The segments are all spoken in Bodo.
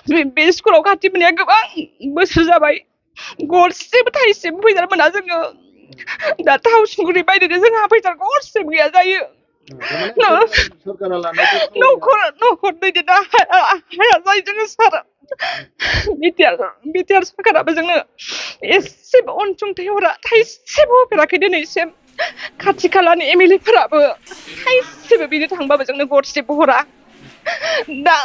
जोङो बे स्कुलाव खाथि मोननाया गोबां बोसोर जाबाय गरसेबो थाइसेबो फैसा मोना जोङो दा थाव संख्रि बायनोनो जोंहा फैसा गरसेबो गैया जायो न'खर दैदेननो हाया जायो जोङो सार बिटिआर सरकाराबो जोंनो एसेबो अनसुंथाइ हरा थाइसेबो होफेराखै दिनैसिम खाथि खालानि एमएलए फोराबो थाइसेबो बिनो थांबाबो जोंनो गरसेबो हरा दा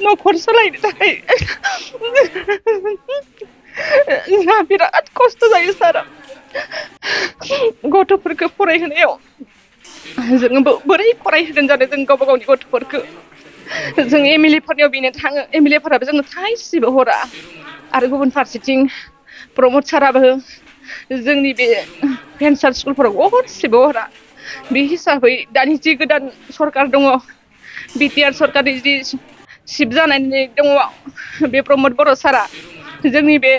न'खर सालायनो थाखाय जोंहा बिराद खस्थ' जायो सार गथ'फोरखौ फरायहोनायाव जोङो बोरै फरायहोगोन जानो जों गावबा गावनि गथ'फोरखौ जों एमएलए फोरनियाव बिनो थाङो एमएलए फोराबो जोंनो थाइसेबो हरा आरो गुबुन फारसेथिं प्रमद साराबो जोंनि बे भेन्सार स्कुलफोराव गरसेबो हरा बे हिसाबै दानि जि गोदान सरकार दङ बिटिआर सरकारनि जि सिफ जानानै दङ बे प्रमद बर' सारा जोंनि बे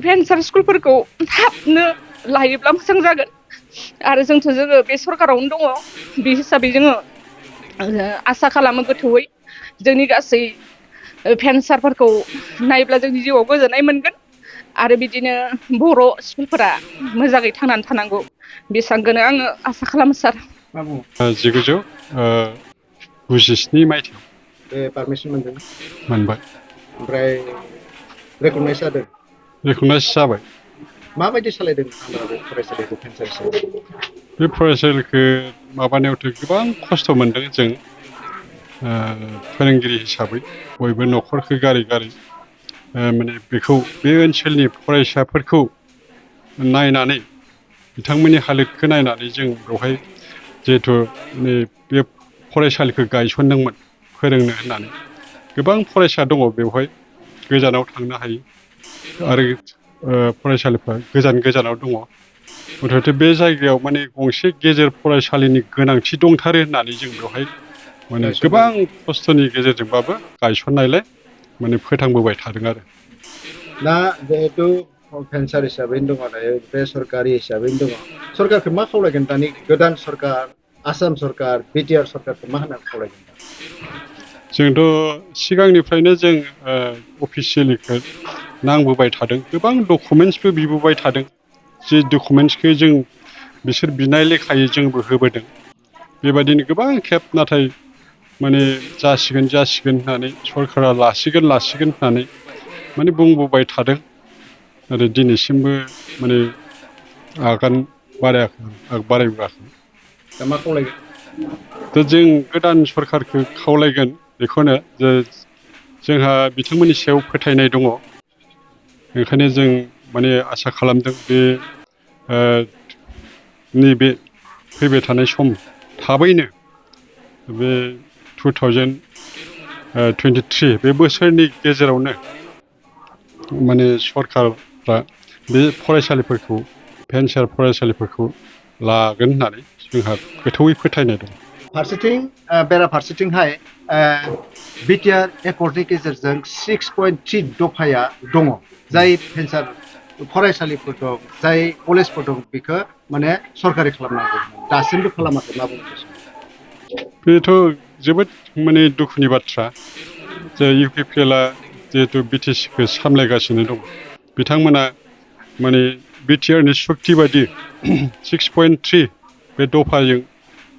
भेन्सार स्कुलफोरखौ थाबनो लायोब्ला मोजां जागोन आरो जोङो बे सरकारावनो दङ बे हिसाबै जोङो आसा खालामो गोथौयै जोंनि गासै भेन्सारफोरखौ नायब्ला जोंनि जिउआव गोजोननाय मोनगोन आरो बिदिनो बर' स्कुलफोरा मोजाङै थांनानै थानांगौ बेसांखौनो आङो आसा खालामो सार 1997 मायथाइयाव बे पारमिसन मोनदों मोनबाय ओमफ्राय रेकगनाइज जादों रेकगनाइज जाबाय माबायदि सालायदों नोंथांमोना बे फरायसालिखौ भेन्सार हिसाबै बे फरायसालिखौ माबानायावथ' गोबां खस्थ' मोनदों जों फोरोंगिरि हिसाबै बयबो न'खरखौ गारै गारै माने बेखौ बे ओनसोलनि फरायसाफोरखौ नायनानै बिथांमोननि हालोदखौ नायनानै जों बेवहाय जिहेथु बे फरायसालिखौ गायसनदोंमोन फोरोंनो होननानै गोबां फरायसा दङ बेवहाय गोजानाव थांनो हायो आरो फरायसालिफ्रा गोजानाव दङ मथथे बे जायगायाव माने गंसे गेजेर फरायसालिनि गोनांथि दंथारो होननानै जों बेवहाय माने गोबां खस्थ'नि गेजेरजोंबाबो गायसननायलाय माने फोथांबोबाय थादों आरो दा जिहेतु भेन्सार हिसाबैनो दङ दायो बे सरकारि हिसाबैनो दङ सरकारखौ मा खावलायगोन दानि गोदान सरकार आसाम सरकार बिटिआर सरकारखौ मा होनना खावलायगोन जोंथ' सिगांनिफ्रायनो जों अफिसियेलिखौ नांबोबाय थादों गोबां डकुमेन्टसबो बिबोबाय थादों जे डकुमेन्टसखौ जों बिसोर बिनाय लेखायै जोंबो होबोदों बेबायदिनो गोबां खेब नाथाय माने जासिगोन होननानै सरकारा लासिगोन होननानै माने बुंबोबाय थादों आरो दिनैसिमबो माने आगान बारायबोआखै दा मा खावलायगोन दा जों गोदान सरकारखौ खावलायगोन बेखौनो जे जोंहा बिथांमोननि सायाव फोथायनाय दङ ओंखायनो जों माने आसा खालामदों बे नैबे फैबाय थानाय सम थाबैनो बे 2023 बे बोसोरनि गेजेरावनो माने सरकारफ्रा बे फरायसालिफोरखौ भेन्सार फरायसालिफोरखौ लागोन होननानै जोंहा गोथौयै फोथायनाय दं फारसेथिं बेराफारसेथिंहाय बिटिआर एकर्डनि गेजेरजों 6.3 दफाया दङ जाय भेन्सार फरायसालिफोर दं जाय कलेजफोर दं बेखौ माने सरकारि खालामनांगौ दासिमबो खालामाखै मा बुंनो बेथ' जोबोद माने दुखुनि बाथ्रा जे इउपिपिएलआ जिहेतु बिटिसिखौ सामलायगासिनो दं बिथांमोना माने बिटिआरनि सुक्ति बायदि 6.3 बे दफाजों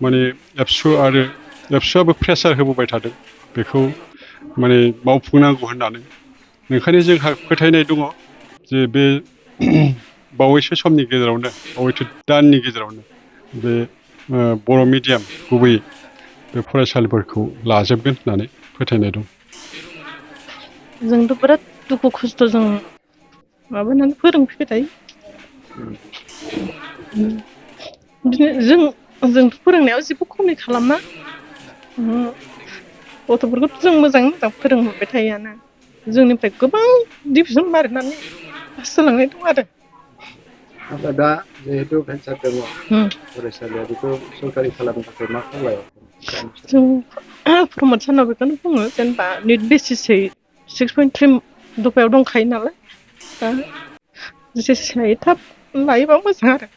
माने एबसुआबो प्रेसार होबोबाय थादों बेखौ माने मावफुंनांगौ होननानै ओंखायनो जोंहा फोथायनाय दङ जे बे बावैसो समनि गेजेरावनो बावैसो दाननि गेजेरावनो बे बर' मिडियाम गुबैयै बे फरायसालिफोरखौ लाजोबगोन होननानै फोथायनाय दं जोंथ' बिराद दुखु खस्थ' जों माबानानै फोरोंफैबाय थायो बिदिनो जोंथ' फोरोंनायाव जेबो खमि खालामा गथ'फोरखौथ' जों मोजाङै मोजां फोरोंहरबाय थायोआनो जोंनिफ्राय गोबां डिभिजन मारिनानै पास जालांनाय दं आरो दा जिहेतु भेन्सार दङ फरायसालिया बेखौ सरकारि खालामनो थाखाय मा खावलायो जों प्रमद सारनाव बेखौनो बुङो जेनेबा निट बेसिसै 6.3 दफायाव दंखायो नालाय दा जेसे हायो थाब लायोबा मोजां आरो